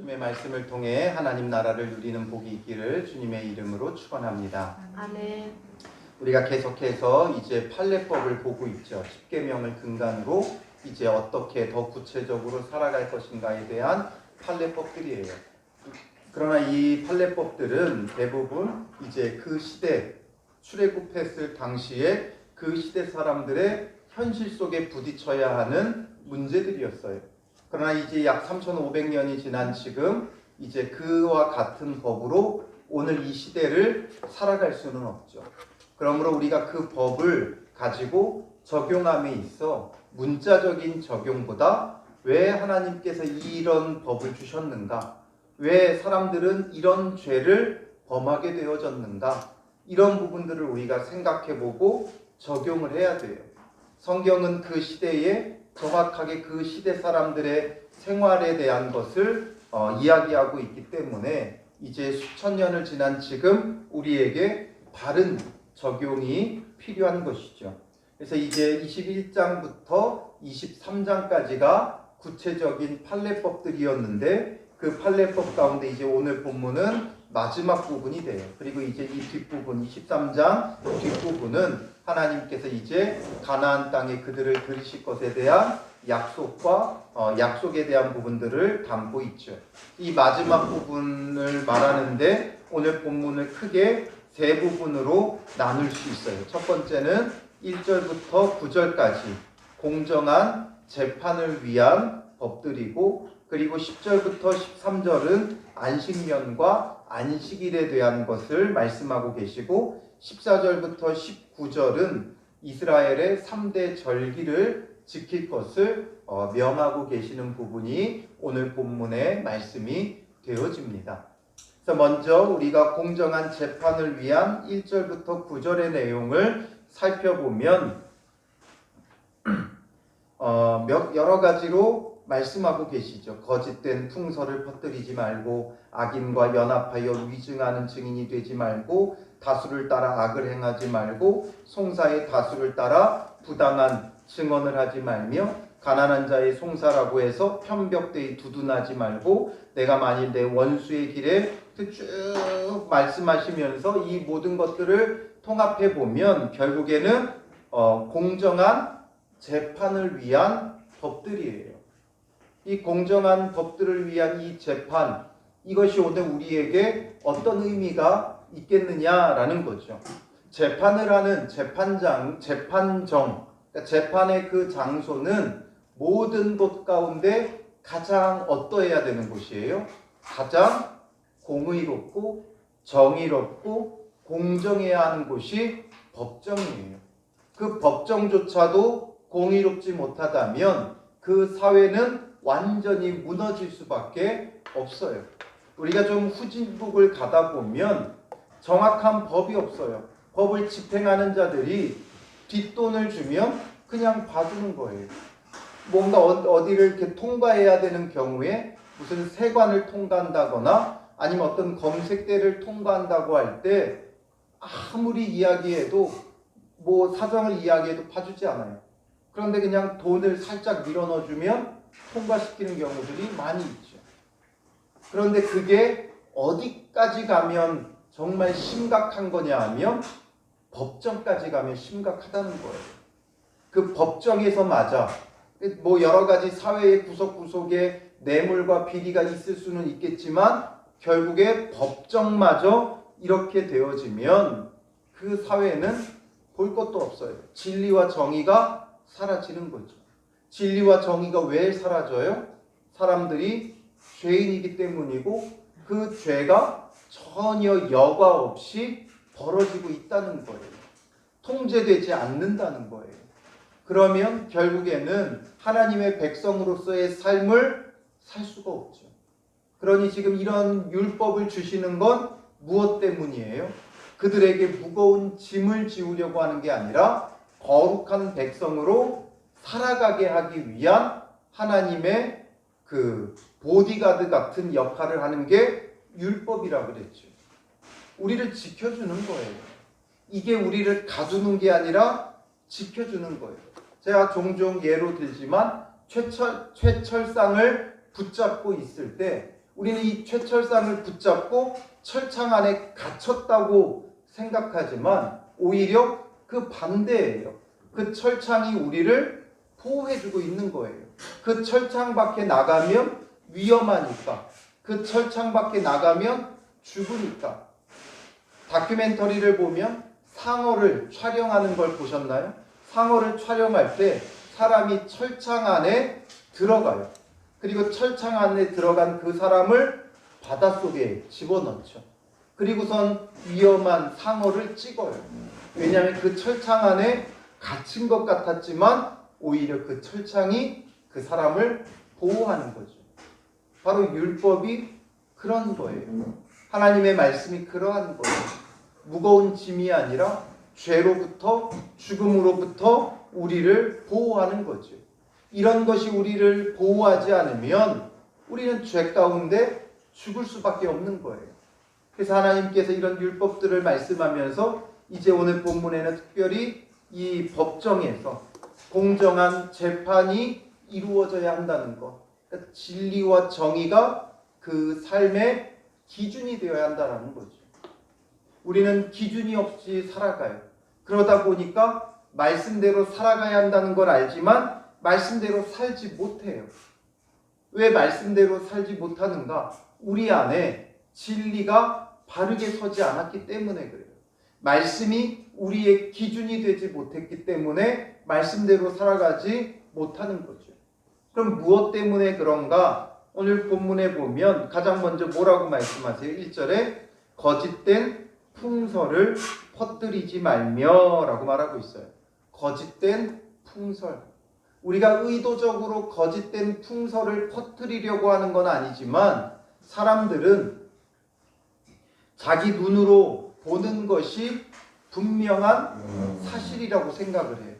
주님의 말씀을 통해 하나님 나라를 누리는 복이 있기를 주님의 이름으로 축원합니다. 아멘. 우리가 계속해서 이제 판례법을 보고 있죠. 십계명을 근간으로 이제 어떻게 더 구체적으로 살아갈 것인가에 대한 판례법들이에요. 그러나 이 판례법들은 대부분 이제 그 시대 출애굽했을 당시에 그 시대 사람들의 현실 속에 부딪혀야 하는 문제들이었어요. 그러나 이제 약 3,500년이 지난 지금 이제 그와 같은 법으로 오늘 이 시대를 살아갈 수는 없죠. 그러므로 우리가 그 법을 가지고 적용함에 있어 문자적인 적용보다 왜 하나님께서 이런 법을 주셨는가? 왜 사람들은 이런 죄를 범하게 되어졌는가? 이런 부분들을 우리가 생각해보고 적용을 해야 돼요. 성경은 그 시대에 정확하게 그 시대 사람들의 생활에 대한 것을 이야기하고 있기 때문에 이제 수천 년을 지난 지금 우리에게 바른 적용이 필요한 것이죠. 그래서 이제 21장부터 23장까지가 구체적인 판례법들이었는데 그 판례법 가운데 이제 오늘 본문은 마지막 부분이 돼요. 그리고 이제 이 뒷부분 23장 뒷부분은 하나님께서 이제 가나안 땅에 그들을 들이실 것에 대한 약속과 약속에 대한 부분들을 담고 있죠. 이 마지막 부분을 말하는데 오늘 본문을 크게 세 부분으로 나눌 수 있어요. 첫 번째는 1절부터 9절까지 공정한 재판을 위한 법들이고, 그리고 10절부터 13절은 안식년과 안식일에 대한 것을 말씀하고 계시고, 14절부터 19절은 이스라엘의 3대 절기를 지킬 것을 명하고 계시는 부분이 오늘 본문의 말씀이 되어집니다. 그래서 먼저 우리가 공정한 재판을 위한 1절부터 9절의 내용을 살펴보면 여러 가지로 말씀하고 계시죠. 거짓된 풍설을 퍼뜨리지 말고, 악인과 연합하여 위증하는 증인이 되지 말고, 다수를 따라 악을 행하지 말고, 송사의 다수를 따라 부당한 증언을 하지 말며, 가난한 자의 송사라고 해서 편벽되이 두둔하지 말고, 내가 만일 내 원수의 길에 쭉 말씀하시면서 이 모든 것들을 통합해 보면 결국에는 공정한 재판을 위한 법들이에요. 이 공정한 법들을 위한 이 재판, 이것이 오늘 우리에게 어떤 의미가 있겠느냐라는 거죠. 재판을 하는 재판정, 그러니까 재판의 그 장소는 모든 곳 가운데 가장 어떠해야 되는 곳이에요? 가장 공의롭고 정의롭고 공정해야 하는 곳이 법정이에요. 그 법정조차도 공의롭지 못하다면 그 사회는 완전히 무너질 수밖에 없어요. 우리가 좀 후진국을 가다 보면 정확한 법이 없어요. 법을 집행하는 자들이 뒷돈을 주면 그냥 봐주는 거예요. 뭔가 어디를 이렇게 통과해야 되는 경우에 무슨 세관을 통과한다거나 아니면 어떤 검색대를 통과한다고 할 때 아무리 이야기해도 사정을 이야기해도 봐주지 않아요. 그런데 그냥 돈을 살짝 밀어넣어주면 통과시키는 경우들이 많이 있죠. 그런데 그게 어디까지 가면 정말 심각한 거냐 하면 법정까지 가면 심각하다는 거예요. 그 법정에서마저 여러 가지 사회의 구석구석에 뇌물과 비리가 있을 수는 있겠지만 결국에 법정마저 이렇게 되어지면 그 사회는 볼 것도 없어요. 진리와 정의가 사라지는 거죠. 진리와 정의가 왜 사라져요? 사람들이 죄인이기 때문이고 그 죄가 전혀 여과 없이 벌어지고 있다는 거예요. 통제되지 않는다는 거예요. 그러면 결국에는 하나님의 백성으로서의 삶을 살 수가 없죠. 그러니 지금 이런 율법을 주시는 건 무엇 때문이에요? 그들에게 무거운 짐을 지우려고 하는 게 아니라 거룩한 백성으로 살아가게 하기 위한 하나님의 그 보디가드 같은 역할을 하는 게 율법이라고 그랬죠. 우리를 지켜주는 거예요. 이게 우리를 가두는 게 아니라 지켜주는 거예요. 제가 종종 예로 들지만 최철상을 붙잡고 있을 때 우리는 이 최철상을 붙잡고 철창 안에 갇혔다고 생각하지만 오히려 그 반대예요. 그 철창이 우리를 보호해주고 있는 거예요. 그 철창 밖에 나가면 위험하니까, 그 철창 밖에 나가면 죽으니까. 다큐멘터리를 보면 상어를 촬영하는 걸 보셨나요? 상어를 촬영할 때 사람이 철창 안에 들어가요. 그리고 철창 안에 들어간 그 사람을 바닷속에 집어넣죠. 그리고선 위험한 상어를 찍어요. 왜냐하면 그 철창 안에 갇힌 것 같았지만 오히려 그 철창이 그 사람을 보호하는 거죠. 바로 율법이 그런 거예요. 하나님의 말씀이 그러한 거예요. 무거운 짐이 아니라 죄로부터 죽음으로부터 우리를 보호하는 거죠. 이런 것이 우리를 보호하지 않으면 우리는 죄 가운데 죽을 수밖에 없는 거예요. 그래서 하나님께서 이런 율법들을 말씀하면서 이제 오늘 본문에는 특별히 이 법정에서 공정한 재판이 이루어져야 한다는 것, 그러니까 진리와 정의가 그 삶의 기준이 되어야 한다는 거죠. 우리는 기준이 없이 살아가요. 그러다 보니까 말씀대로 살아가야 한다는 걸 알지만 말씀대로 살지 못해요. 왜 말씀대로 살지 못하는가? 우리 안에 진리가 바르게 서지 않았기 때문에 그래요. 말씀이 우리의 기준이 되지 못했기 때문에 말씀대로 살아가지 못하는 거죠. 그럼 무엇 때문에 그런가? 오늘 본문에 보면 가장 먼저 뭐라고 말씀하세요? 1절에 거짓된 풍설을 퍼뜨리지 말며 라고 말하고 있어요. 거짓된 풍설. 우리가 의도적으로 거짓된 풍설을 퍼뜨리려고 하는 건 아니지만 사람들은 자기 눈으로 보는 것이 분명한 사실이라고 생각을 해요.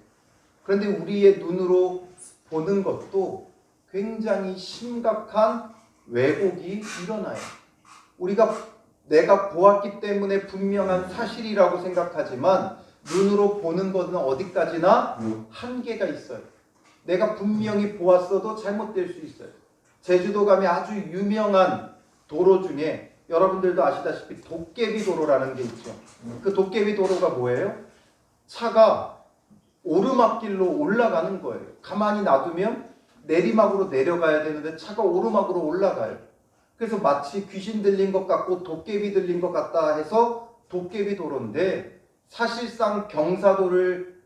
그런데 우리의 눈으로 보는 것도 굉장히 심각한 왜곡이 일어나요. 내가 보았기 때문에 분명한 사실이라고 생각하지만 눈으로 보는 것은 어디까지나 한계가 있어요. 내가 분명히 보았어도 잘못될 수 있어요. 제주도 가면 아주 유명한 도로 중에 여러분들도 아시다시피 도깨비 도로라는 게 있죠. 그 도깨비 도로가 뭐예요? 차가 오르막길로 올라가는 거예요. 가만히 놔두면 내리막으로 내려가야 되는데 차가 오르막으로 올라가요. 그래서 마치 귀신 들린 것 같고 도깨비 들린 것 같다 해서 도깨비 도로인데 사실상 경사도를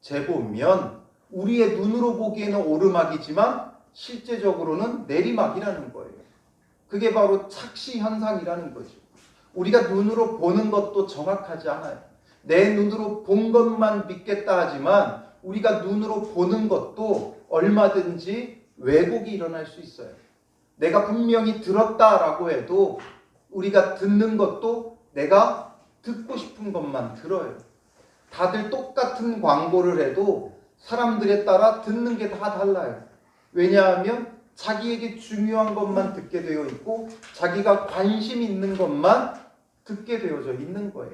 재보면 우리의 눈으로 보기에는 오르막이지만 실제적으로는 내리막이라는 거예요. 그게 바로 착시 현상이라는 거죠. 우리가 눈으로 보는 것도 정확하지 않아요. 내 눈으로 본 것만 믿겠다 하지만 우리가 눈으로 보는 것도 얼마든지 왜곡이 일어날 수 있어요. 내가 분명히 들었다라고 해도 우리가 듣는 것도 내가 듣고 싶은 것만 들어요. 다들 똑같은 광고를 해도 사람들에 따라 듣는 게 다 달라요. 왜냐하면 자기에게 중요한 것만 듣게 되어 있고 자기가 관심 있는 것만 듣게 되어져 있는 거예요.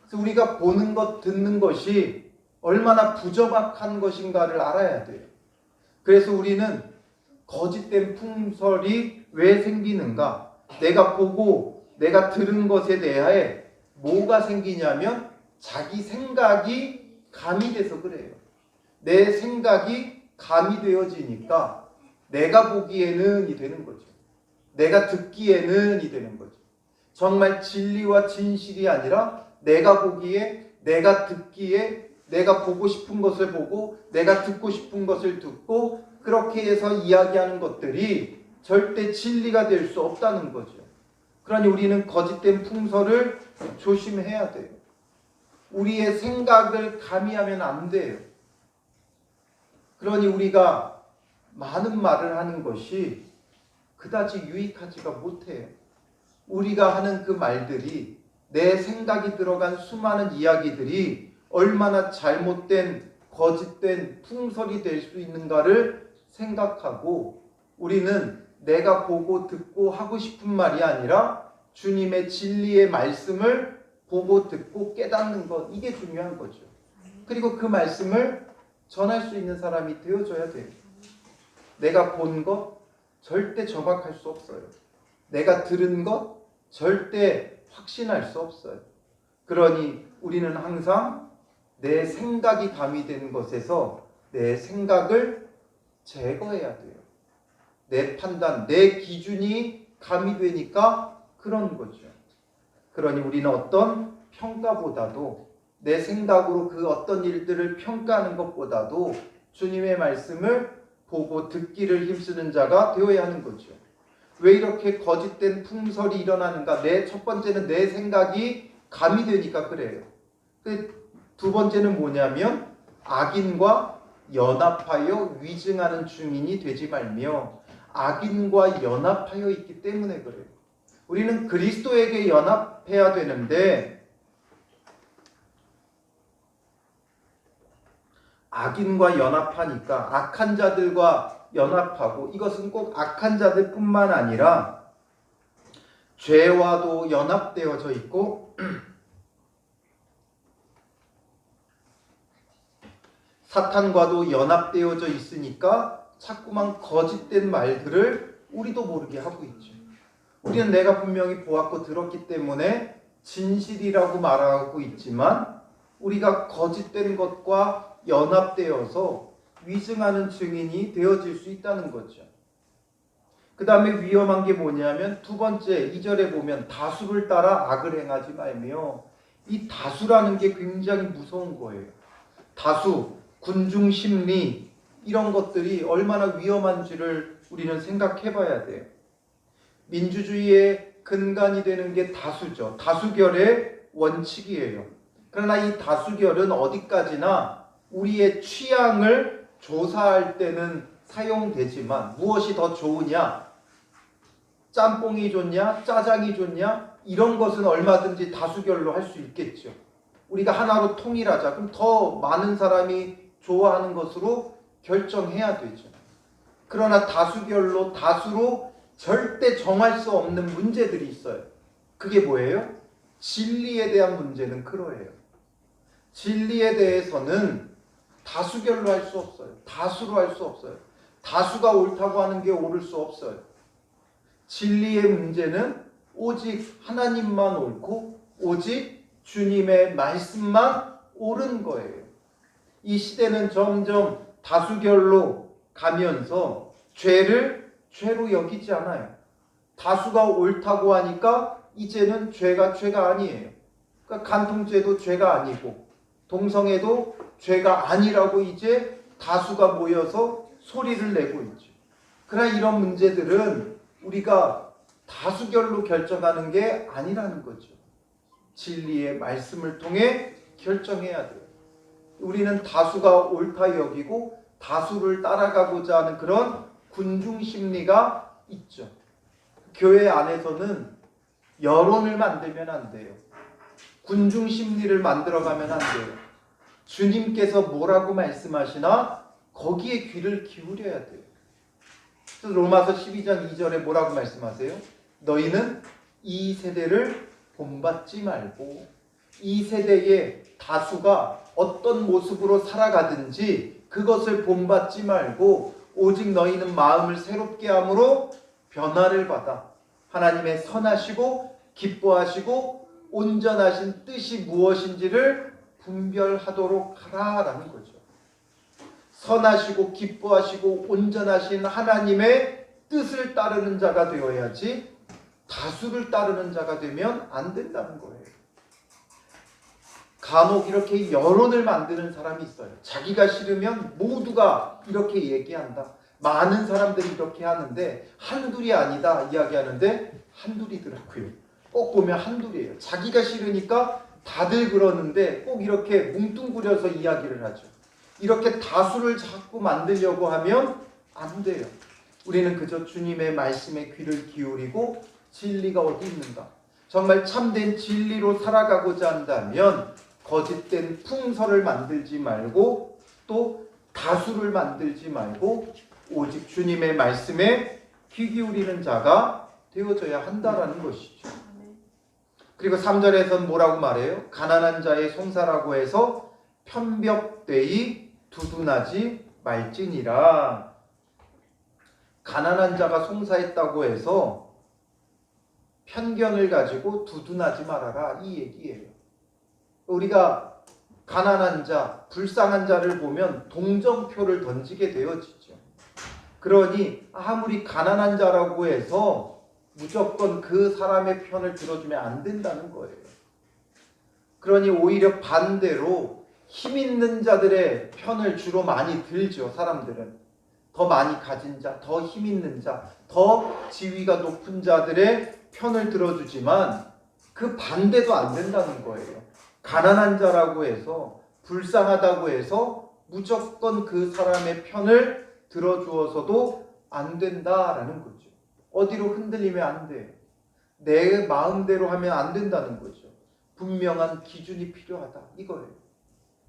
그래서 우리가 보는 것, 듣는 것이 얼마나 부정확한 것인가를 알아야 돼요. 그래서 우리는 거짓된 풍설이 왜 생기는가? 내가 보고 내가 들은 것에 대해 뭐가 생기냐면 자기 생각이 가미돼서 그래요. 내 생각이 가미되어지니까 내가 보기에는 이 되는 거죠. 내가 듣기에는 이 되는 거죠. 정말 진리와 진실이 아니라 내가 보기에, 내가 듣기에, 내가 보고 싶은 것을 보고 내가 듣고 싶은 것을 듣고 그렇게 해서 이야기하는 것들이 절대 진리가 될 수 없다는 거죠. 그러니 우리는 거짓된 풍설을 조심해야 돼요. 우리의 생각을 가미하면 안 돼요. 그러니 우리가 많은 말을 하는 것이 그다지 유익하지가 못해요. 우리가 하는 그 말들이 내 생각이 들어간 수많은 이야기들이 얼마나 잘못된 거짓된 풍설이 될 수 있는가를 생각하고 우리는 내가 보고 듣고 하고 싶은 말이 아니라 주님의 진리의 말씀을 보고 듣고 깨닫는 것, 이게 중요한 거죠. 그리고 그 말씀을 전할 수 있는 사람이 되어줘야 돼요. 내가 본 것 절대 정확할 수 없어요. 내가 들은 것 절대 확신할 수 없어요. 그러니 우리는 항상 내 생각이 가미되는 것에서 내 생각을 제거해야 돼요. 내 판단, 내 기준이 가미되니까 그런 거죠. 그러니 우리는 어떤 평가보다도 내 생각으로 그 어떤 일들을 평가하는 것보다도 주님의 말씀을 보고 듣기를 힘쓰는 자가 되어야 하는 거죠. 왜 이렇게 거짓된 풍설이 일어나는가? 첫 번째는 내 생각이 가미되니까 그래요. 두 번째는 뭐냐면 악인과 연합하여 위증하는 증인이 되지 말며, 악인과 연합하여 있기 때문에 그래요. 우리는 그리스도에게 연합해야 되는데 악인과 연합하니까 악한 자들과 연합하고, 이것은 꼭 악한 자들뿐만 아니라 죄와도 연합되어져 있고 사탄과도 연합되어져 있으니까 자꾸만 거짓된 말들을 우리도 모르게 하고 있죠. 우리는 내가 분명히 보았고 들었기 때문에 진실이라고 말하고 있지만 우리가 거짓된 것과 연합되어서 위증하는 증인이 되어질 수 있다는 거죠. 그 다음에 위험한 게 뭐냐면 두 번째 2절에 보면 다수를 따라 악을 행하지 말며, 이 다수라는 게 굉장히 무서운 거예요. 다수, 군중심리, 이런 것들이 얼마나 위험한지를 우리는 생각해 봐야 돼요. 민주주의의 근간이 되는 게 다수죠. 다수결의 원칙이에요. 그러나 이 다수결은 어디까지나 우리의 취향을 조사할 때는 사용되지만, 무엇이 더 좋으냐, 짬뽕이 좋냐, 짜장이 좋냐, 이런 것은 얼마든지 다수결로 할 수 있겠죠. 우리가 하나로 통일하자. 그럼 더 많은 사람이 좋아하는 것으로 결정해야 되죠. 그러나 다수결로, 다수로 절대 정할 수 없는 문제들이 있어요. 그게 뭐예요? 진리에 대한 문제는 그러해요. 진리에 대해서는 다수결로 할 수 없어요. 다수로 할 수 없어요. 다수가 옳다고 하는 게 옳을 수 없어요. 진리의 문제는 오직 하나님만 옳고 오직 주님의 말씀만 옳은 거예요. 이 시대는 점점 다수결로 가면서 죄를 죄로 여기지 않아요. 다수가 옳다고 하니까 이제는 죄가 아니에요. 그러니까 간통죄도 죄가 아니고 동성애도 죄가 아니라고 이제 다수가 모여서 소리를 내고 있죠. 그러나 이런 문제들은 우리가 다수결로 결정하는 게 아니라는 거죠. 진리의 말씀을 통해 결정해야 돼요. 우리는 다수가 옳다 여기고 다수를 따라가고자 하는 그런 군중 심리가 있죠. 교회 안에서는 여론을 만들면 안 돼요. 군중 심리를 만들어가면 안 돼요. 주님께서 뭐라고 말씀하시나 거기에 귀를 기울여야 돼요. 그래서 로마서 12장 2절에 뭐라고 말씀하세요? 너희는 이 세대를 본받지 말고, 이 세대의 다수가 어떤 모습으로 살아가든지 그것을 본받지 말고 오직 너희는 마음을 새롭게 함으로 변화를 받아 하나님의 선하시고 기뻐하시고 온전하신 뜻이 무엇인지를 분별하도록 하라라는 거죠. 선하시고 기뻐하시고 온전하신 하나님의 뜻을 따르는 자가 되어야지 다수를 따르는 자가 되면 안 된다는 거예요. 간혹 이렇게 여론을 만드는 사람이 있어요. 자기가 싫으면 모두가 이렇게 얘기한다. 많은 사람들이 이렇게 하는데 한둘이 아니다 이야기하는데 한둘이더라고요. 꼭 보면 한둘이에요. 자기가 싫으니까 다들 그러는데 꼭 이렇게 뭉뚱그려서 이야기를 하죠. 이렇게 다수를 자꾸 만들려고 하면 안 돼요. 우리는 그저 주님의 말씀에 귀를 기울이고 진리가 어디 있는가, 정말 참된 진리로 살아가고자 한다면 거짓된 풍설을 만들지 말고 또 다수를 만들지 말고 오직 주님의 말씀에 귀 기울이는 자가 되어져야 한다라는 것이죠. 그리고 3절에서는 뭐라고 말해요? 가난한 자의 송사라고 해서 편벽되이 두둔하지 말지니라. 가난한 자가 송사했다고 해서 편견을 가지고 두둔하지 말아라 이 얘기예요. 우리가 가난한 자, 불쌍한 자를 보면 동정표를 던지게 되어지죠. 그러니 아무리 가난한 자라고 해서 무조건 그 사람의 편을 들어주면 안 된다는 거예요. 그러니 오히려 반대로 힘 있는 자들의 편을 주로 많이 들죠. 사람들은 더 많이 가진 자, 더 힘 있는 자, 더 지위가 높은 자들의 편을 들어주지만 그 반대도 안 된다는 거예요. 가난한 자라고 해서 불쌍하다고 해서 무조건 그 사람의 편을 들어주어서도 안 된다라는 거죠. 어디로 흔들리면 안 돼요. 내 마음대로 하면 안 된다는 거죠. 분명한 기준이 필요하다 이거예요.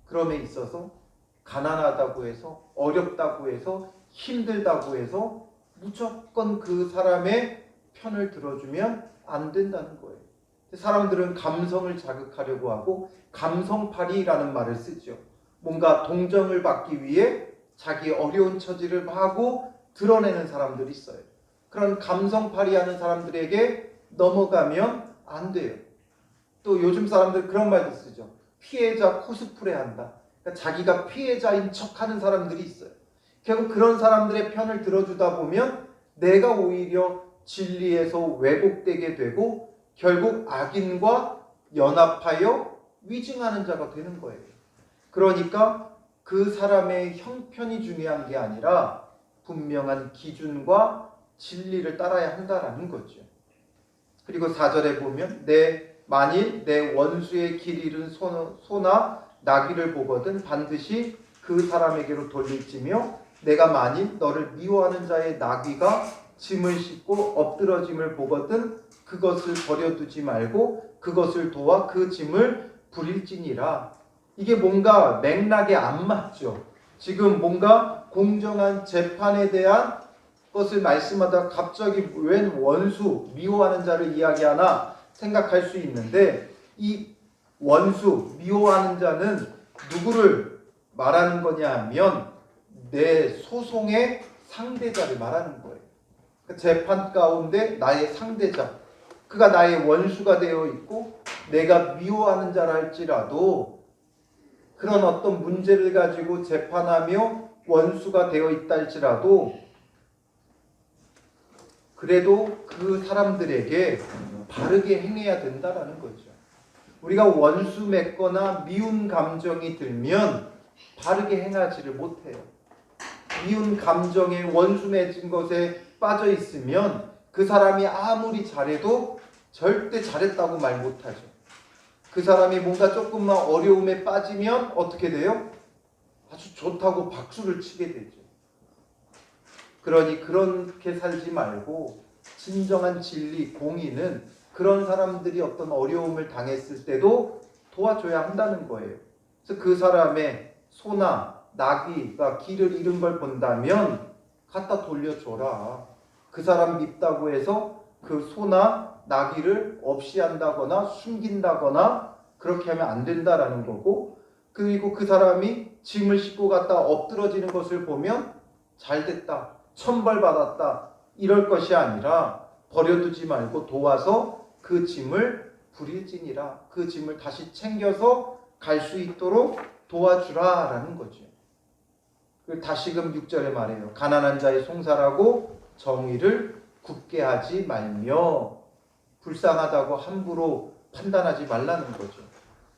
그럼에 있어서 가난하다고 해서 어렵다고 해서 힘들다고 해서 무조건 그 사람의 편을 들어주면 안 된다는 거예요. 사람들은 감성을 자극하려고 하고 감성팔이라는 말을 쓰죠. 뭔가 동정을 받기 위해 자기 어려운 처지를 하고 드러내는 사람들이 있어요. 그런 감성팔이하는 사람들에게 넘어가면 안 돼요. 또 요즘 사람들 그런 말도 쓰죠. 피해자 코스프레 한다. 그러니까 자기가 피해자인 척하는 사람들이 있어요. 결국 그런 사람들의 편을 들어주다 보면 내가 오히려 진리에서 왜곡되게 되고 결국 악인과 연합하여 위증하는 자가 되는 거예요. 그러니까 그 사람의 형편이 중요한 게 아니라 분명한 기준과 진리를 따라야 한다라는 거죠. 그리고 4절에 보면 만일 내 원수의 길 잃은 소나 나귀를 보거든 반드시 그 사람에게로 돌릴지며 내가 만일 너를 미워하는 자의 나귀가 짐을 싣고 엎드러짐을 보거든 그것을 버려두지 말고 그것을 도와 그 짐을 부릴지니라. 이게 뭔가 맥락에 안 맞죠. 지금 뭔가 공정한 재판에 대한 것을 말씀하다 갑자기 웬 원수, 미워하는 자를 이야기하나 생각할 수 있는데 이 원수, 미워하는 자는 누구를 말하는 거냐 하면 내 소송의 상대자를 말하는 거예요. 재판 가운데 나의 상대자, 그가 나의 원수가 되어 있고 내가 미워하는 자라 할지라도 그런 어떤 문제를 가지고 재판하며 원수가 되어 있다 할지라도 그래도 그 사람들에게 바르게 행해야 된다라는 거죠. 우리가 원수 맺거나 미운 감정이 들면 바르게 행하지를 못해요. 미운 감정에 원수 맺은 것에 빠져 있으면 그 사람이 아무리 잘해도 절대 잘했다고 말 못하죠. 그 사람이 뭔가 조금만 어려움에 빠지면 어떻게 돼요? 아주 좋다고 박수를 치게 되죠. 그러니 그렇게 살지 말고 진정한 진리, 공의는 그런 사람들이 어떤 어려움을 당했을 때도 도와줘야 한다는 거예요. 그래서 그 사람의 소나 나귀가 길을 잃은 걸 본다면 갖다 돌려줘라. 그 사람 밉다고 해서 그 소나 나귀를 없이 한다거나 숨긴다거나 그렇게 하면 안 된다라는 거고, 그리고 그 사람이 짐을 싣고 갔다 엎드러지는 것을 보면 잘됐다, 천벌받았다 이럴 것이 아니라 버려두지 말고 도와서 그 짐을 부릴지니라. 그 짐을 다시 챙겨서 갈 수 있도록 도와주라 라는 거죠. 다시금 6절에 말해요. 가난한 자의 송사라고 정의를 굽게 하지 말며, 불쌍하다고 함부로 판단하지 말라는 거죠.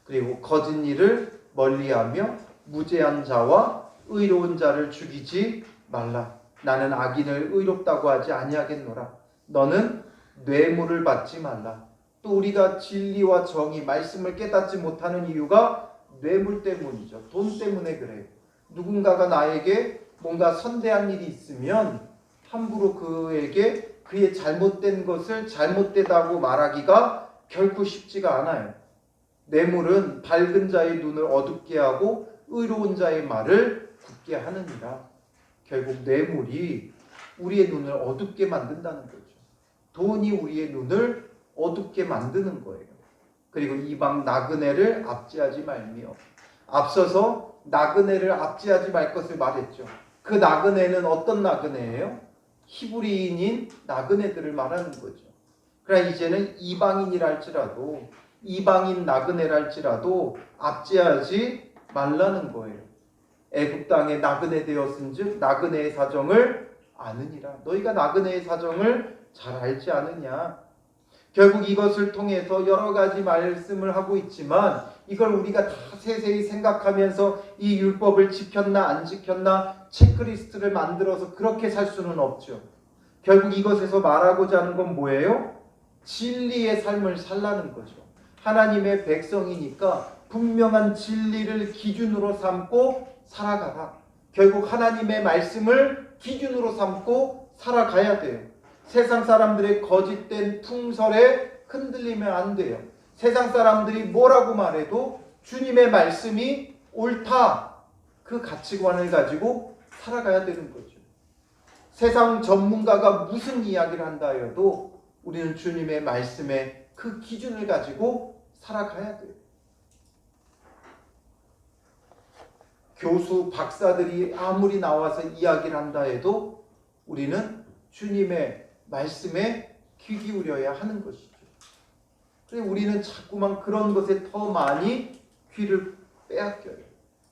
그리고 거짓 일을 멀리하며 무죄한 자와 의로운 자를 죽이지 말라. 나는 악인을 의롭다고 하지 아니하겠노라. 너는 뇌물을 받지 말라. 또 우리가 진리와 정의, 말씀을 깨닫지 못하는 이유가 뇌물 때문이죠. 돈 때문에 그래요. 누군가가 나에게 뭔가 선대한 일이 있으면 함부로 그에게 그의 잘못된 것을 잘못되다고 말하기가 결코 쉽지가 않아요. 뇌물은 밝은 자의 눈을 어둡게 하고 의로운 자의 말을 굳게 하느니라. 결국 뇌물이 우리의 눈을 어둡게 만든다는 거죠. 돈이 우리의 눈을 어둡게 만드는 거예요. 그리고 이방 나그네를 압제하지 말며, 앞서서 나그네를 압제하지 말 것을 말했죠. 그 나그네는 어떤 나그네예요? 히브리인인 나그네들을 말하는 거죠. 그러나 이제는 이방인이랄지라도, 이방인 나그네랄지라도 압제하지 말라는 거예요. 애굽 땅에 나그네 되었은즉 나그네의 사정을 아느니라. 너희가 나그네의 사정을 잘 알지 않으냐. 결국 이것을 통해서 여러 가지 말씀을 하고 있지만 이걸 우리가 다 세세히 생각하면서 이 율법을 지켰나 안 지켰나 체크리스트를 만들어서 그렇게 살 수는 없죠. 결국 이것에서 말하고자 하는 건 뭐예요? 진리의 삶을 살라는 거죠. 하나님의 백성이니까 분명한 진리를 기준으로 삼고 살아가라. 결국 하나님의 말씀을 기준으로 삼고 살아가야 돼요. 세상 사람들의 거짓된 풍설에 흔들리면 안 돼요. 세상 사람들이 뭐라고 말해도 주님의 말씀이 옳다. 그 가치관을 가지고 살아가야 되는 거죠. 세상 전문가가 무슨 이야기를 한다 해도 우리는 주님의 말씀에 그 기준을 가지고 살아가야 돼요. 교수, 박사들이 아무리 나와서 이야기를 한다 해도 우리는 주님의 말씀에 귀 기울여야 하는 것이죠. 그래서 우리는 자꾸만 그런 것에 더 많이 귀를 빼앗겨요.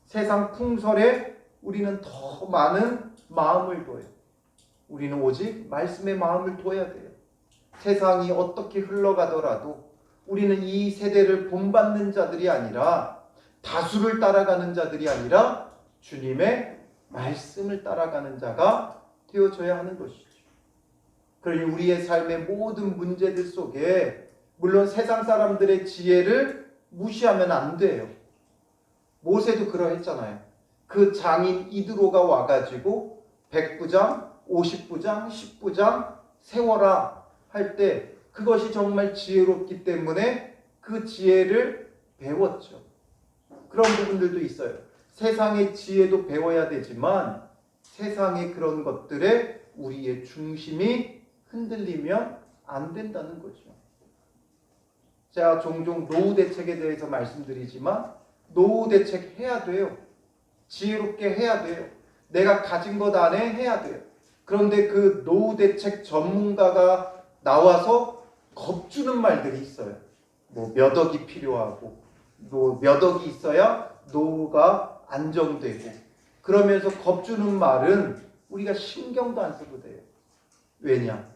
세상 풍설에 우리는 더 많은 마음을 둬요. 우리는 오직 말씀의 마음을 둬야 돼요. 세상이 어떻게 흘러가더라도 우리는 이 세대를 본받는 자들이 아니라 다수를 따라가는 자들이 아니라 주님의 말씀을 따라가는 자가 되어져야 하는 것이죠. 그러니 우리의 삶의 모든 문제들 속에 물론 세상 사람들의 지혜를 무시하면 안 돼요. 모세도 그러했잖아요. 그 장인 이드로가 와가지고 100부장, 50부장, 10부장 세워라 할 때 그것이 정말 지혜롭기 때문에 그 지혜를 배웠죠. 그런 부분들도 있어요. 세상의 지혜도 배워야 되지만 세상의 그런 것들에 우리의 중심이 흔들리면 안 된다는 거죠. 제가 종종 노후 대책에 대해서 말씀드리지만 노후 대책 해야 돼요. 지혜롭게 해야 돼요. 내가 가진 것 안에 해야 돼요. 그런데 그 노후 대책 전문가가 나와서 겁주는 말들이 있어요. 뭐 몇 억이 필요하고 몇 억이 있어야 노후가 안정되고 그러면서 겁주는 말은 우리가 신경도 안 써도 돼요. 왜냐?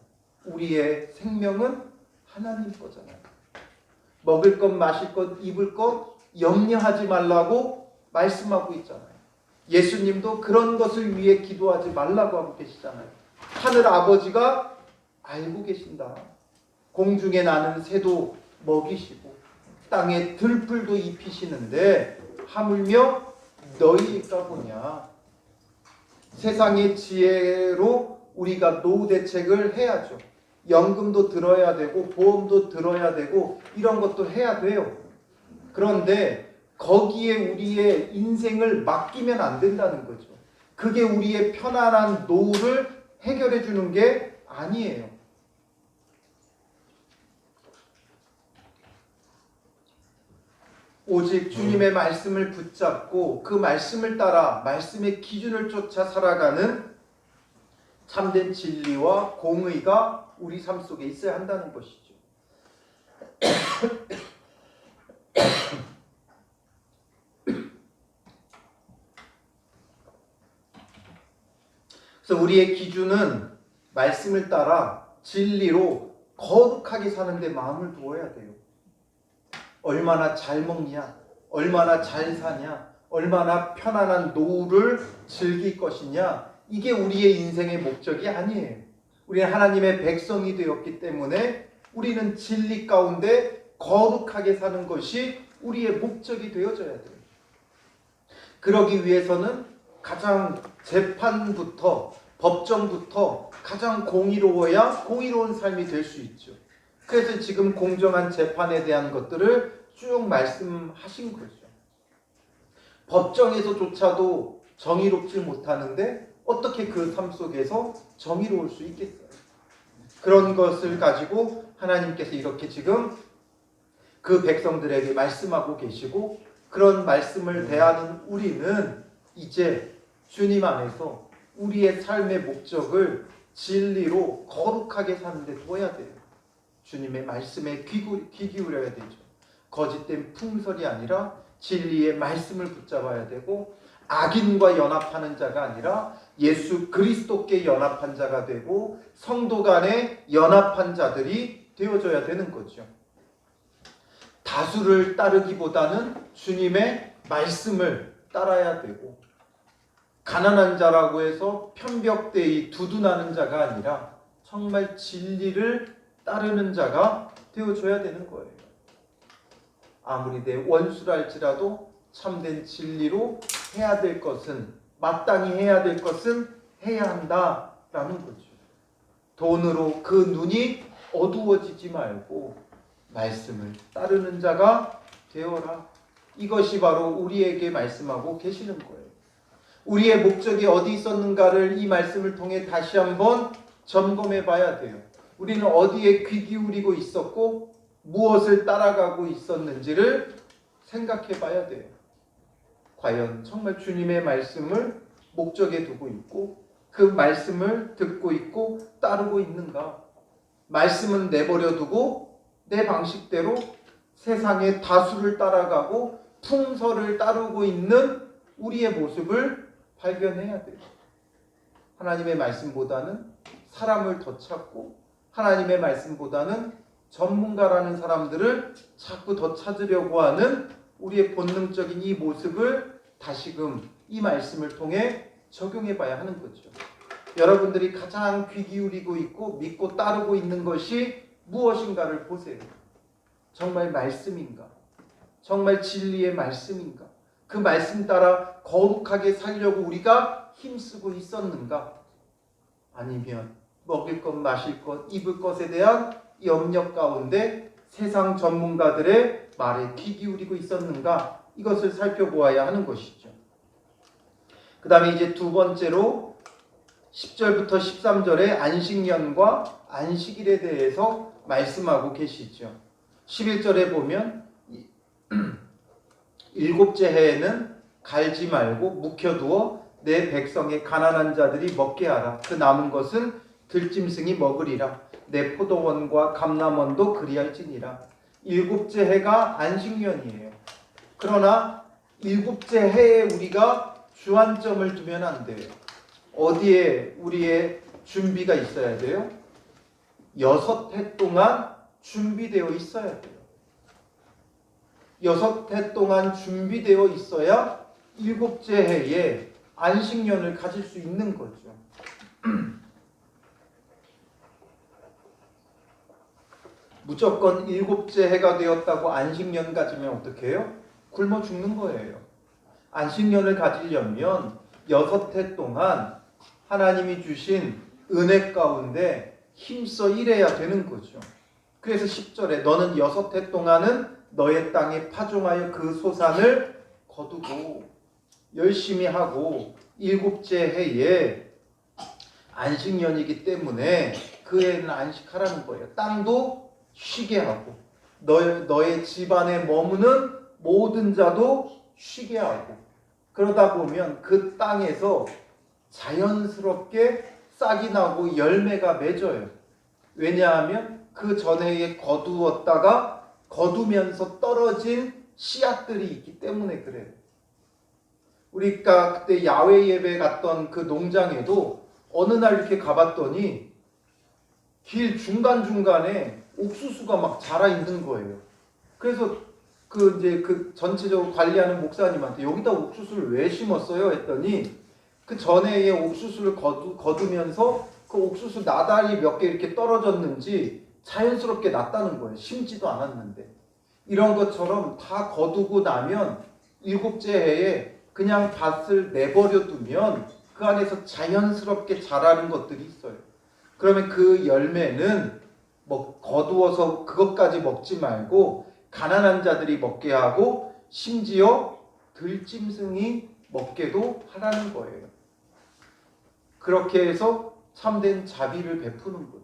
우리의 생명은 하나님 거잖아요. 먹을 것, 마실 것, 입을 것 염려하지 말라고 말씀하고 있잖아요. 예수님도 그런 것을 위해 기도하지 말라고 하고 계시잖아요. 하늘 아버지가 알고 계신다. 공중에 나는 새도 먹이시고 땅에 들풀도 입히시는데 하물며 너희일까 보냐. 세상의 지혜로 우리가 노후 대책을 해야죠. 연금도 들어야 되고 보험도 들어야 되고 이런 것도 해야 돼요. 그런데 거기에 우리의 인생을 맡기면 안 된다는 거죠. 그게 우리의 편안한 노후를 해결해 주는 게 아니에요. 오직 주님의 말씀을 붙잡고 그 말씀을 따라 말씀의 기준을 쫓아 살아가는 참된 진리와 공의가 우리 삶 속에 있어야 한다는 것이죠. 그래서 우리의 기준은 말씀을 따라 진리로 거룩하게 사는 데 마음을 두어야 돼요. 얼마나 잘 먹냐, 얼마나 잘 사냐, 얼마나 편안한 노후를 즐길 것이냐, 이게 우리의 인생의 목적이 아니에요. 우리는 하나님의 백성이 되었기 때문에 우리는 진리 가운데 거룩하게 사는 것이 우리의 목적이 되어져야 돼요. 그러기 위해서는 가장 재판부터 법정부터 가장 공의로워야 공의로운 삶이 될 수 있죠. 그래서 지금 공정한 재판에 대한 것들을 쭉 말씀하신 거죠. 법정에서조차도 정의롭지 못하는데 어떻게 그 삶 속에서 정의로울 수 있겠어요? 그런 것을 가지고 하나님께서 이렇게 지금 그 백성들에게 말씀하고 계시고 그런 말씀을 대하는 우리는 이제 주님 안에서 우리의 삶의 목적을 진리로 거룩하게 사는 데 둬야 돼요. 주님의 말씀에 귀 기울여야 되죠. 거짓된 풍설이 아니라 진리의 말씀을 붙잡아야 되고, 악인과 연합하는 자가 아니라 예수 그리스도께 연합한 자가 되고, 성도 간에 연합한 자들이 되어져야 되는 거죠. 다수를 따르기보다는 주님의 말씀을 따라야 되고, 가난한 자라고 해서 편벽되이 두둔하는 자가 아니라 정말 진리를 따르는 자가 되어줘야 되는 거예요. 아무리 내 원수랄지라도 참된 진리로 해야 될 것은, 마땅히 해야 될 것은 해야 한다라는 거죠. 돈으로 그 눈이 어두워지지 말고 말씀을 따르는 자가 되어라. 이것이 바로 우리에게 말씀하고 계시는 거예요. 우리의 목적이 어디 있었는가를 이 말씀을 통해 다시 한번 점검해 봐야 돼요. 우리는 어디에 귀 기울이고 있었고 무엇을 따라가고 있었는지를 생각해 봐야 돼요. 과연 정말 주님의 말씀을 목적에 두고 있고 그 말씀을 듣고 있고 따르고 있는가? 말씀은 내버려 두고 내 방식대로 세상의 다수를 따라가고 풍설을 따르고 있는 우리의 모습을 발견해야 돼요. 하나님의 말씀보다는 사람을 더 찾고 하나님의 말씀보다는 전문가라는 사람들을 자꾸 더 찾으려고 하는 우리의 본능적인 이 모습을 다시금 이 말씀을 통해 적용해 봐야 하는 거죠. 여러분들이 가장 귀 기울이고 있고 믿고 따르고 있는 것이 무엇인가를 보세요. 정말 말씀인가? 정말 진리의 말씀인가? 그 말씀 따라 거룩하게 살려고 우리가 힘쓰고 있었는가? 아니면 먹을 것, 마실 것, 입을 것에 대한 염려 가운데 세상 전문가들의 말에 귀 기울이고 있었는가? 이것을 살펴보아야 하는 것이죠. 그 다음에 이제 두 번째로 10절부터 13절에 안식년과 안식일에 대해서 말씀하고 계시죠. 11절에 보면 일곱째 해에는 갈지 말고 묵혀두어 내 백성의 가난한 자들이 먹게 하라. 그 남은 것은 들짐승이 먹으리라. 내 포도원과 감람원도 그리할지니라. 일곱째 해가 안식년이에요. 그러나 일곱째 해에 우리가 주안점을 두면 안 돼요. 어디에 우리의 준비가 있어야 돼요? 6해 동안 준비되어 있어야 돼요. 6해 동안 준비되어 있어야 일곱째 해에 안식년을 가질 수 있는 거죠. 무조건 일곱째 해가 되었다고 안식년 가지면 어떻게 해요? 굶어 죽는 거예요. 안식년을 가지려면 6해 동안 하나님이 주신 은혜 가운데 힘써 일해야 되는 거죠. 그래서 10절에 너는 6해 동안은 너의 땅에 파종하여 그 소산을 거두고 열심히 하고 일곱째 해에 안식년이기 때문에 그 해는 안식하라는 거예요. 땅도 쉬게 하고 너의 집안에 머무는 모든 자도 쉬게 하고, 그러다 보면 그 땅에서 자연스럽게 싹이 나고 열매가 맺어요. 왜냐하면 그 전해에 거두면서 떨어진 씨앗들이 있기 때문에 그래요. 우리가 그때 야외 예배 갔던 그 농장에도 어느 날 이렇게 가봤더니 길 중간중간에 옥수수가 막 자라 있는 거예요. 그래서 그 전체적으로 관리하는 목사님한테 여기다 옥수수를 왜 심었어요? 했더니 그 전해에 옥수수를 거두면서 그 옥수수 나달이 몇 개 이렇게 떨어졌는지 자연스럽게 났다는 거예요. 심지도 않았는데. 이런 것처럼 다 거두고 나면 일곱째 해에 그냥 밭을 내버려 두면 그 안에서 자연스럽게 자라는 것들이 있어요. 그러면 그 열매는 거두어서 그것까지 먹지 말고 가난한 자들이 먹게 하고 심지어 들짐승이 먹게도 하라는 거예요. 그렇게 해서 참된 자비를 베푸는 거죠.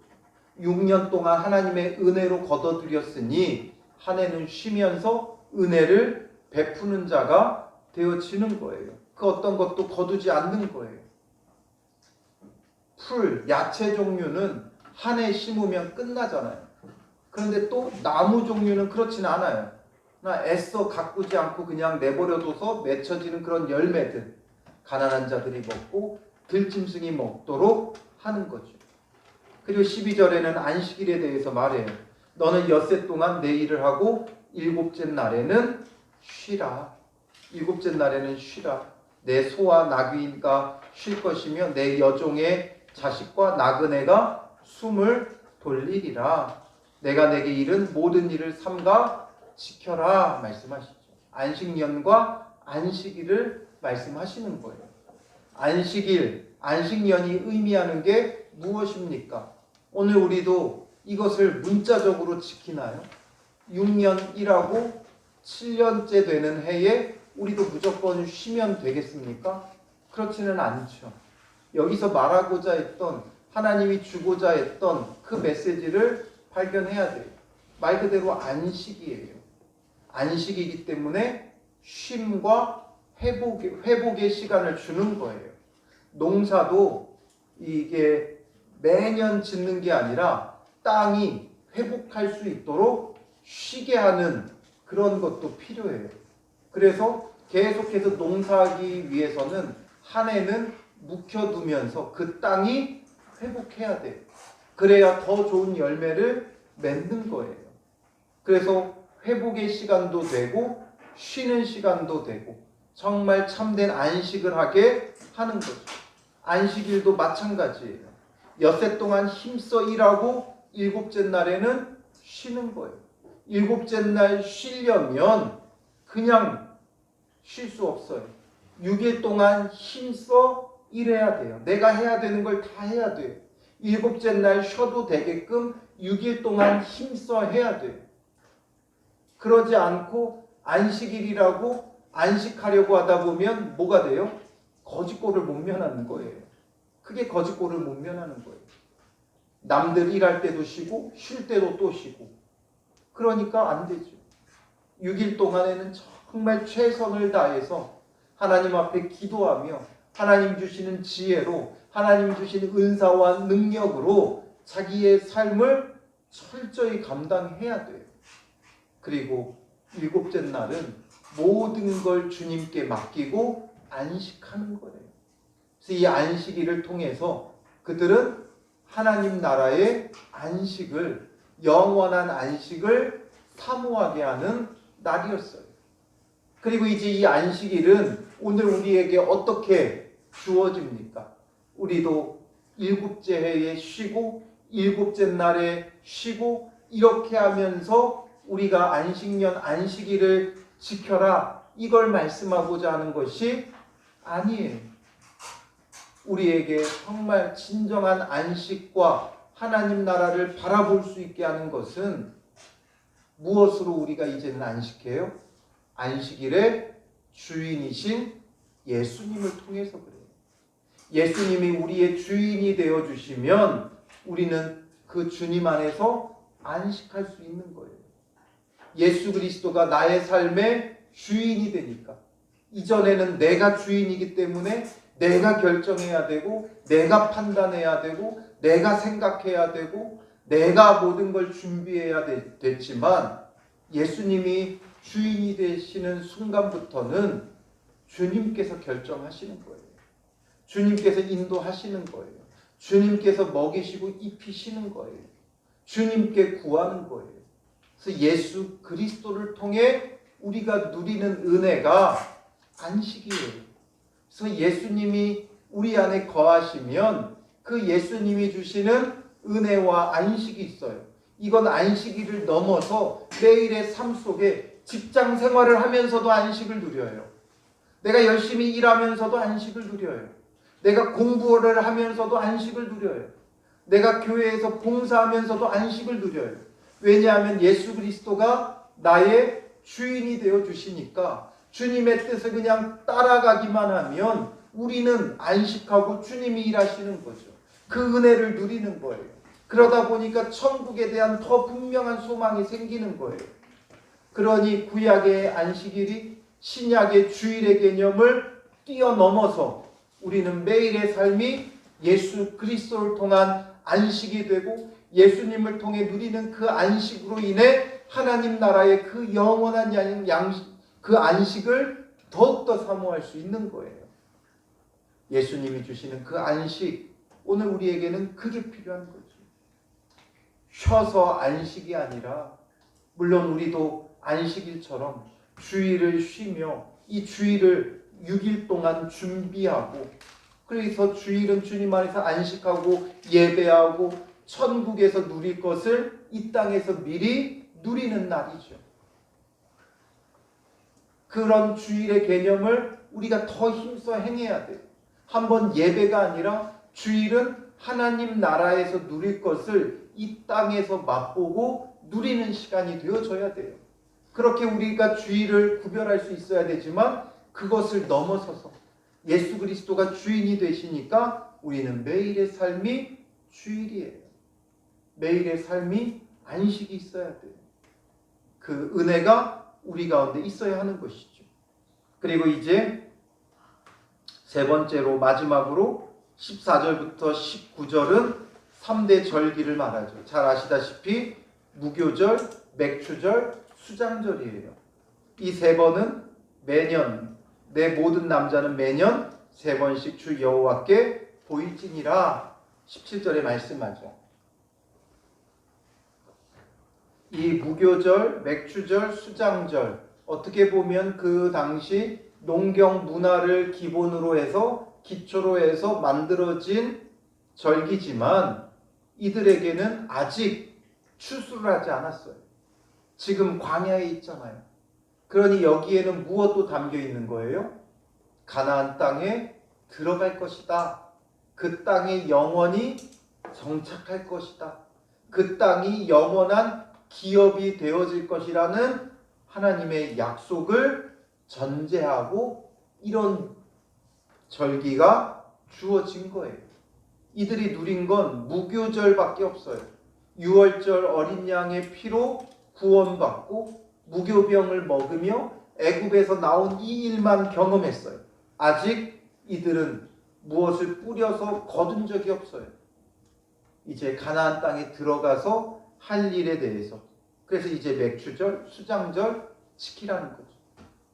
6년 동안 하나님의 은혜로 거둬들였으니 한 해는 쉬면서 은혜를 베푸는 자가 되어지는 거예요. 그 어떤 것도 거두지 않는 거예요. 풀, 야채 종류는 한 해 심으면 끝나잖아요. 그런데 또 나무 종류는 그렇지는 않아요. 나 애써 가꾸지 않고 그냥 내버려둬서 맺혀지는 그런 열매들, 가난한 자들이 먹고 들짐승이 먹도록 하는 거죠. 그리고 12절에는 안식일에 대해서 말해요. 너는 엿새 동안 내 일을 하고 일곱째 날에는 쉬라. 일곱째 날에는 쉬라. 내 소와 나귀가 쉴 것이며 내 여종의 자식과 나그네가 숨을 돌리리라. 내가 내게 이른 모든 일을 삼가 지켜라 말씀하시죠. 안식년과 안식일을 말씀하시는 거예요. 안식일, 안식년이 의미하는 게 무엇입니까? 오늘 우리도 이것을 문자적으로 지키나요? 6년 일하고 7년째 되는 해에 우리도 무조건 쉬면 되겠습니까? 그렇지는 않죠. 여기서 말하고자 했던, 하나님이 주고자 했던 그 메시지를 발견해야 돼요. 말 그대로 안식이에요. 안식이기 때문에 쉼과 회복의 시간을 주는 거예요. 농사도 이게 매년 짓는 게 아니라 땅이 회복할 수 있도록 쉬게 하는 그런 것도 필요해요. 그래서 계속해서 농사하기 위해서는 한 해는 묵혀두면서 그 땅이 회복해야 돼요. 그래야 더 좋은 열매를 맺는 거예요. 그래서 회복의 시간도 되고 쉬는 시간도 되고 정말 참된 안식을 하게 하는 거죠. 안식일도 마찬가지예요. 엿새 동안 힘써 일하고 일곱째 날에는 쉬는 거예요. 일곱째 날 쉬려면 그냥 쉴 수 없어요. 6일 동안 힘써 일해야 돼요. 내가 해야 되는 걸 다 해야 돼요. 일곱째 날 쉬어도 되게끔 6일 동안 힘써 해야 돼요. 그러지 않고 안식일이라고 안식하려고 하다 보면 뭐가 돼요? 거짓골을 못 면하는 거예요. 크게 거짓골을 못 면하는 거예요. 남들 일할 때도 쉬고 쉴 때도 또 쉬고. 그러니까 안 되죠. 6일 동안에는 정말 최선을 다해서 하나님 앞에 기도하며 하나님 주시는 지혜로 하나님 주시는 은사와 능력으로 자기의 삶을 철저히 감당해야 돼요. 그리고 일곱째 날은 모든 걸 주님께 맡기고 안식하는 거예요. 그래서 이 안식일을 통해서 그들은 하나님 나라의 안식을, 영원한 안식을 사모하게 하는 날이었어요. 그리고 이제 이 안식일은 오늘 우리에게 어떻게 주어집니까? 우리도 일곱째 해에 쉬고 일곱째 날에 쉬고 이렇게 하면서 우리가 안식년 안식일을 지켜라 이걸 말씀하고자 하는 것이 아니에요. 우리에게 정말 진정한 안식과 하나님 나라를 바라볼 수 있게 하는 것은 무엇으로 우리가 이제는 안식해요? 안식일의 주인이신 예수님을 통해서 그래요. 예수님이 우리의 주인이 되어주시면 우리는 그 주님 안에서 안식할 수 있는 거예요. 예수 그리스도가 나의 삶의 주인이 되니까 이전에는 내가 주인이기 때문에 내가 결정해야 되고 내가 판단해야 되고 내가 생각해야 되고 내가 모든 걸 준비해야 됐지만 예수님이 주인이 되시는 순간부터는 주님께서 결정하시는 거예요. 주님께서 인도하시는 거예요. 주님께서 먹이시고 입히시는 거예요. 주님께 구하는 거예요. 그래서 예수 그리스도를 통해 우리가 누리는 은혜가 안식이에요. 그래서 예수님이 우리 안에 거하시면 그 예수님이 주시는 은혜와 안식이 있어요. 이건 안식일을 넘어서 매일의 삶 속에 직장 생활을 하면서도 안식을 누려요. 내가 열심히 일하면서도 안식을 누려요. 내가 공부를 하면서도 안식을 누려요. 내가 교회에서 봉사하면서도 안식을 누려요. 왜냐하면 예수 그리스도가 나의 주인이 되어 주시니까 주님의 뜻을 그냥 따라가기만 하면 우리는 안식하고 주님이 일하시는 거죠. 그 은혜를 누리는 거예요. 그러다 보니까 천국에 대한 더 분명한 소망이 생기는 거예요. 그러니 구약의 안식일이 신약의 주일의 개념을 뛰어넘어서 우리는 매일의 삶이 예수 그리스도를 통한 안식이 되고 예수님을 통해 누리는 그 안식으로 인해 하나님 나라의 그 영원한 그 안식을 더욱더 사모할 수 있는 거예요. 예수님이 주시는 그 안식, 오늘 우리에게는 그게 필요한 거죠. 쉬어서 안식이 아니라, 물론 우리도 안식일처럼 주일을 쉬며 이 주일을 6일 동안 준비하고, 그래서 주일은 주님 안에서 안식하고 예배하고 천국에서 누릴 것을 이 땅에서 미리 누리는 날이죠. 그런 주일의 개념을 우리가 더 힘써 행해야 돼요. 한번 예배가 아니라 주일은 하나님 나라에서 누릴 것을 이 땅에서 맛보고 누리는 시간이 되어져야 돼요. 그렇게 우리가 주일을 구별할 수 있어야 되지만 그것을 넘어서서 예수 그리스도가 주인이 되시니까 우리는 매일의 삶이 주일이에요. 매일의 삶이 안식이 있어야 돼요. 그 은혜가 우리 가운데 있어야 하는 것이죠. 그리고 이제 세 번째로 마지막으로 14절부터 19절은 3대 절기를 말하죠. 잘 아시다시피 무교절, 맥추절, 수장절이에요. 이 세 번은 매년, 내 모든 남자는 매년 세 번씩 주 여호와께 보일지니라 17절에 말씀하죠. 이 무교절, 맥추절, 수장절, 어떻게 보면 그 당시 농경 문화를 기본으로 해서 기초로 해서 만들어진 절기지만 이들에게는 아직 추수를 하지 않았어요. 지금 광야에 있잖아요. 그러니 여기에는 무엇도 담겨 있는 거예요? 가나안 땅에 들어갈 것이다. 그 땅에 영원히 정착할 것이다. 그 땅이 영원한 기업이 되어질 것이라는 하나님의 약속을 전제하고 이런 절기가 주어진 거예요. 이들이 누린 건 무교절밖에 없어요. 6월절 어린 양의 피로 구원받고 무교병을 먹으며 애굽에서 나온 이 일만 경험했어요. 아직 이들은 무엇을 뿌려서 거둔 적이 없어요. 이제 가나안 땅에 들어가서 할 일에 대해서, 그래서 이제 맥추절, 수장절 지키라는 거죠.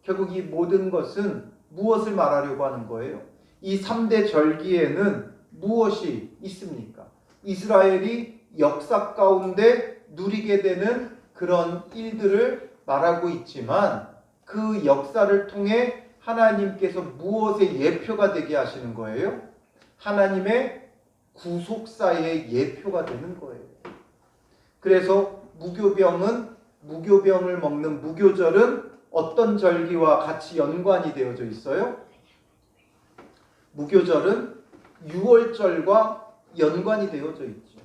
결국 이 모든 것은 무엇을 말하려고 하는 거예요? 이 3대 절기에는 무엇이 있습니까? 이스라엘이 역사 가운데 누리게 되는 그런 일들을 말하고 있지만 그 역사를 통해 하나님께서 무엇의 예표가 되게 하시는 거예요? 하나님의 구속사의 예표가 되는 거예요. 그래서 무교병을 먹는 무교절은 어떤 절기와 같이 연관이 되어져 있어요? 무교절은 6월절과 연관이 되어져 있죠.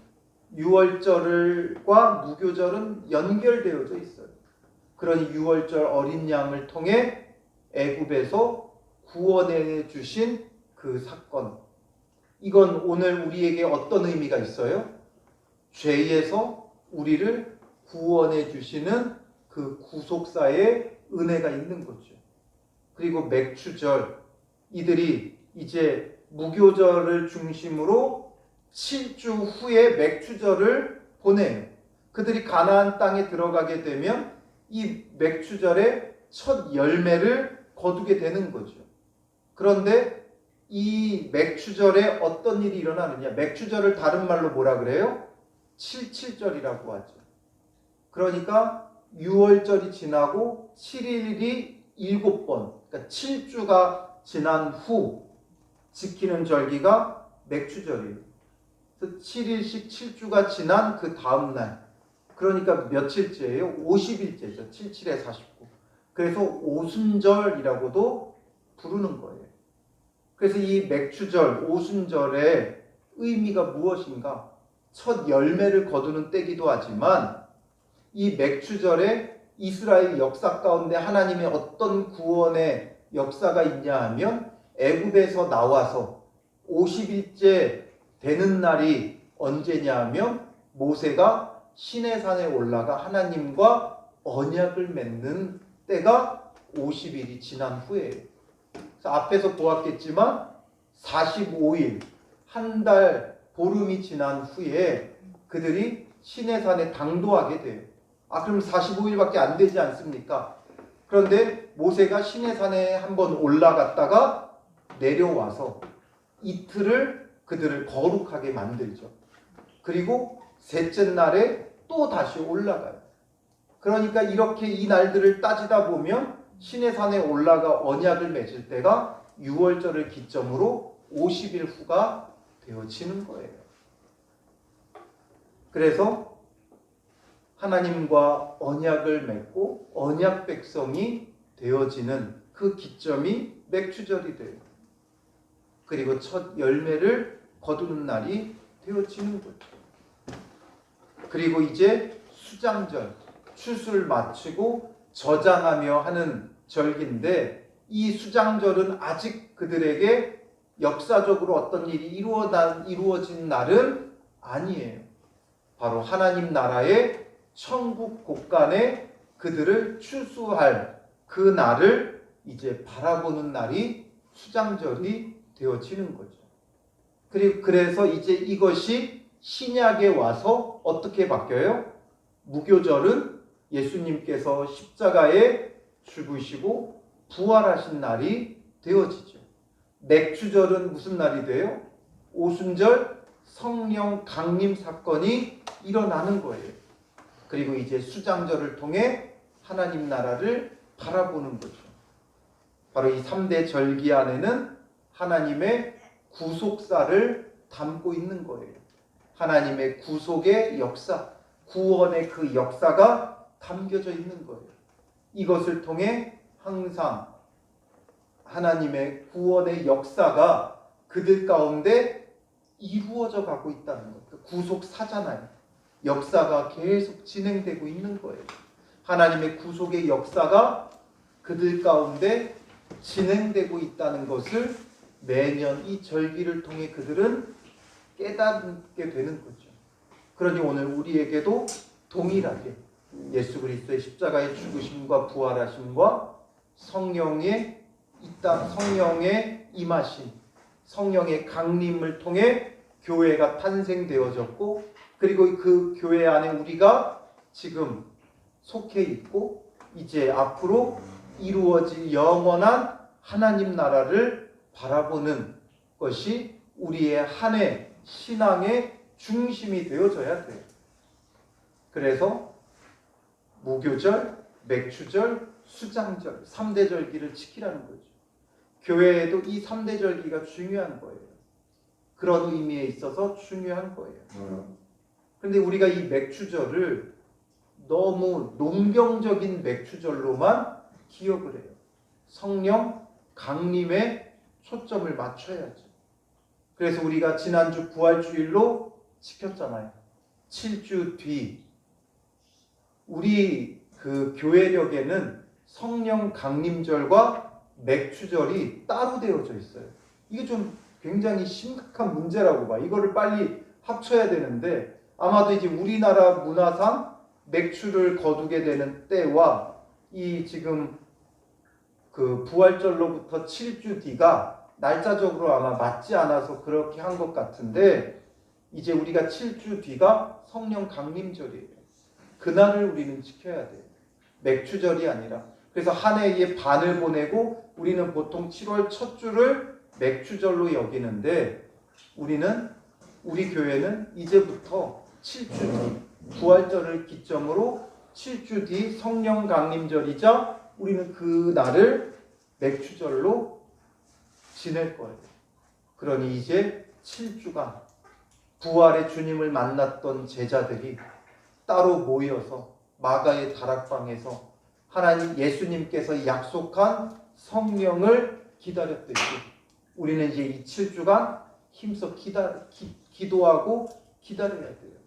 6월절과 무교절은 연결되어져 있어요. 그러니 6월절 어린 양을 통해 애굽에서 구원해 주신 그 사건, 이건 오늘 우리에게 어떤 의미가 있어요? 죄에서 우리를 구원해 주시는 그 구속사의 은혜가 있는 거죠. 그리고 맥추절, 이들이 이제 무교절을 중심으로 7주 후에 맥추절을 보내요. 그들이 가나안 땅에 들어가게 되면 이 맥추절의 첫 열매를 거두게 되는 거죠. 그런데 이 맥추절에 어떤 일이 일어나느냐? 맥추절을 다른 말로 뭐라 그래요? 77절이라고 하죠. 그러니까 6월절이 지나고 7일이 7번, 그러니까 7주가 지난 후 지키는 절기가 맥추절이에요. 그래서 7일씩 7주가 지난 그 다음 날, 그러니까 며칠째예요? 50일째죠. 77에 49. 그래서 오순절이라고도 부르는 거예요. 그래서 이 맥추절, 오순절의 의미가 무엇인가? 첫 열매를 거두는 때기도 하지만 이 맥추절에 이스라엘 역사 가운데 하나님의 어떤 구원의 역사가 있냐 하면 애굽에서 나와서 50일째 되는 날이 언제냐 하면 모세가 시내산에 올라가 하나님과 언약을 맺는 때가 50일이 지난 후에요. 그래서 앞에서 보았겠지만 45일, 한 달 보름이 지난 후에 그들이 시내산에 당도하게 돼요. 그럼 45일밖에 안 되지 않습니까? 그런데 모세가 시내산에 한번 올라갔다가 내려와서 이틀을 그들을 거룩하게 만들죠. 그리고 셋째 날에 또 다시 올라가요. 그러니까 이렇게 이 날들을 따지다 보면 시내산에 올라가 언약을 맺을 때가 6월절을 기점으로 50일 후가 되어지는 거예요. 그래서 하나님과 언약을 맺고 언약 백성이 되어지는 그 기점이 맥추절이 돼요. 그리고 첫 열매를 거두는 날이 되어지는 거죠. 그리고 이제 수장절, 추수를 마치고 저장하며 하는 절기인데 이 수장절은 아직 그들에게 역사적으로 어떤 일이 이루어진 날은 아니에요. 바로 하나님 나라의 천국 곳간에 그들을 추수할 그 날을 이제 바라보는 날이 수장절이 되어지는 거죠. 그래서 이제 이것이 신약에 와서 어떻게 바뀌어요? 무교절은 예수님께서 십자가에 죽으시고 부활하신 날이 되어지죠. 맥추절은 무슨 날이 돼요? 오순절 성령 강림 사건이 일어나는 거예요. 그리고 이제 수장절을 통해 하나님 나라를 바라보는 거죠. 바로 이 3대 절기 안에는 하나님의 구속사를 담고 있는 거예요. 하나님의 구속의 역사, 구원의 그 역사가 담겨져 있는 거예요. 이것을 통해 항상 하나님의 구원의 역사가 그들 가운데 이루어져 가고 있다는 거예요. 구속사잖아요. 역사가 계속 진행되고 있는 거예요. 하나님의 구속의 역사가 그들 가운데 진행되고 있다는 것을 매년 이 절기를 통해 그들은 깨닫게 되는 거죠. 그러니 오늘 우리에게도 동일하게 예수 그리스도의 십자가의 죽으심과 부활하심과 성령의 임하심, 성령의 강림을 통해 교회가 탄생되어졌고 그리고 그 교회 안에 우리가 지금 속해 있고 이제 앞으로 이루어질 영원한 하나님 나라를 바라보는 것이 우리의 한 해 신앙의 중심이 되어져야 돼요. 그래서 무교절, 맥추절, 수장절, 3대 절기를 지키라는 거죠. 교회에도 이 3대 절기가 중요한 거예요. 그런 의미에 있어서 중요한 거예요. 그런데 우리가 이 맥추절을 너무 농경적인 맥추절로만 기억을 해요. 성령 강림에 초점을 맞춰야죠. 그래서 우리가 지난주 부활주일로 지켰잖아요. 7주 뒤 우리 그 교회력에는 성령 강림절과 맥추절이 따로 되어져 있어요. 이게 좀 굉장히 심각한 문제라고 봐. 이거를 빨리 합쳐야 되는데 아마도 이제 우리나라 문화상 맥추를 거두게 되는 때와 이 지금 그 부활절로부터 7주 뒤가 날짜적으로 아마 맞지 않아서 그렇게 한 것 같은데 이제 우리가 7주 뒤가 성령 강림절이에요. 그날을 우리는 지켜야 돼요. 맥추절이 아니라. 그래서 한 해의 반을 보내고 우리는 보통 7월 첫 주를 맥추절로 여기는데 우리 교회는 이제부터 7주 뒤 부활절을 기점으로 7주 뒤 성령 강림절이자 우리는 그 날을 맥추절로 지낼 거예요. 그러니 이제 7주간 부활의 주님을 만났던 제자들이 따로 모여서 마가의 다락방에서 하나님 예수님께서 약속한 성령을 기다렸듯이 우리는 이제 이 7주간 힘써 기도하고 기다려야 돼요.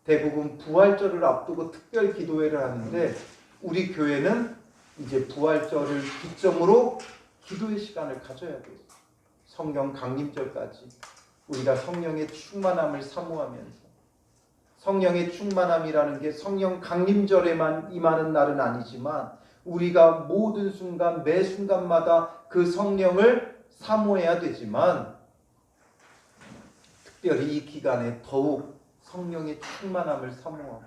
대부분 부활절을 앞두고 특별 기도회를 하는데 우리 교회는 이제 부활절을 기점으로 기도의 시간을 가져야 돼요. 성령 강림절까지 우리가 성령의 충만함을 사모하면서 성령의 충만함이라는 게 성령 강림절에만 임하는 날은 아니지만 우리가 모든 순간 매 순간마다 그 성령을 사모해야 되지만 특별히 이 기간에 더욱 성령의 충만함을 사모하고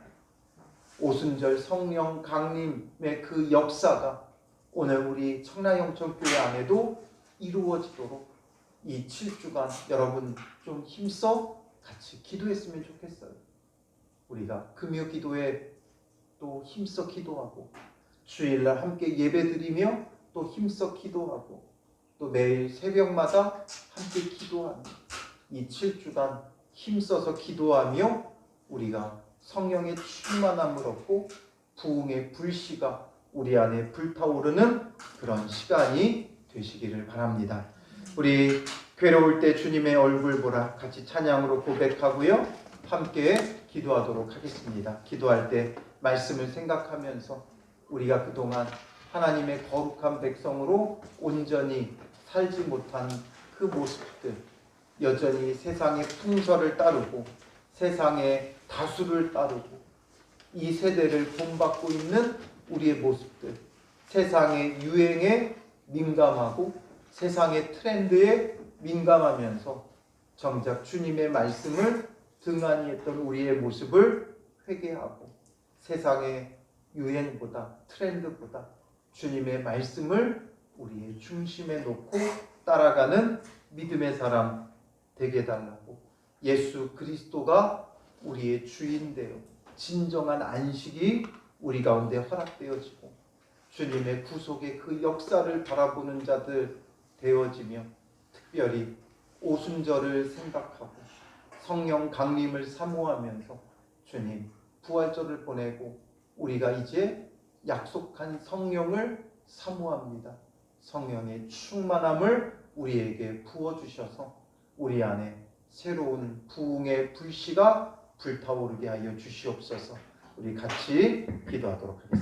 오순절 성령 강림의 그 역사가 오늘 우리 청라영천교회 안에도 이루어지도록 이 7주간 여러분 좀 힘써 같이 기도했으면 좋겠어요. 우리가 금요 기도에 또 힘써 기도하고 주일날 함께 예배드리며 또 힘써 기도하고 또 매일 새벽마다 함께 기도하며 이 7주간 힘써서 기도하며 우리가 성령의 충만함을 얻고 부흥의 불씨가 우리 안에 불타오르는 그런 시간이 되시기를 바랍니다. 우리 괴로울 때 주님의 얼굴 보라 같이 찬양으로 고백하고요. 함께 기도하도록 하겠습니다. 기도할 때 말씀을 생각하면서 우리가 그동안 하나님의 거룩한 백성으로 온전히 살지 못한 그 모습들, 여전히 세상의 풍설을 따르고 세상의 다수를 따르고 이 세대를 본받고 있는 우리의 모습들, 세상의 유행에 민감하고 세상의 트렌드에 민감하면서 정작 주님의 말씀을 등한히 했던 우리의 모습을 회개하고 세상의 유행보다 트렌드보다 주님의 말씀을 우리의 중심에 놓고 따라가는 믿음의 사람 되게 해달라고, 예수 그리스도가 우리의 주인 되어 진정한 안식이 우리 가운데 허락되어지고 주님의 구속의 그 역사를 바라보는 자들 되어지며 특별히 오순절을 생각하고 성령 강림을 사모하면서 주님 부활절을 보내고 우리가 이제 약속한 성령을 사모합니다. 성령의 충만함을 우리에게 부어주셔서 우리 안에 새로운 부흥의 불씨가 불타오르게 하여 주시옵소서. 우리 같이 기도하도록 하겠습니다.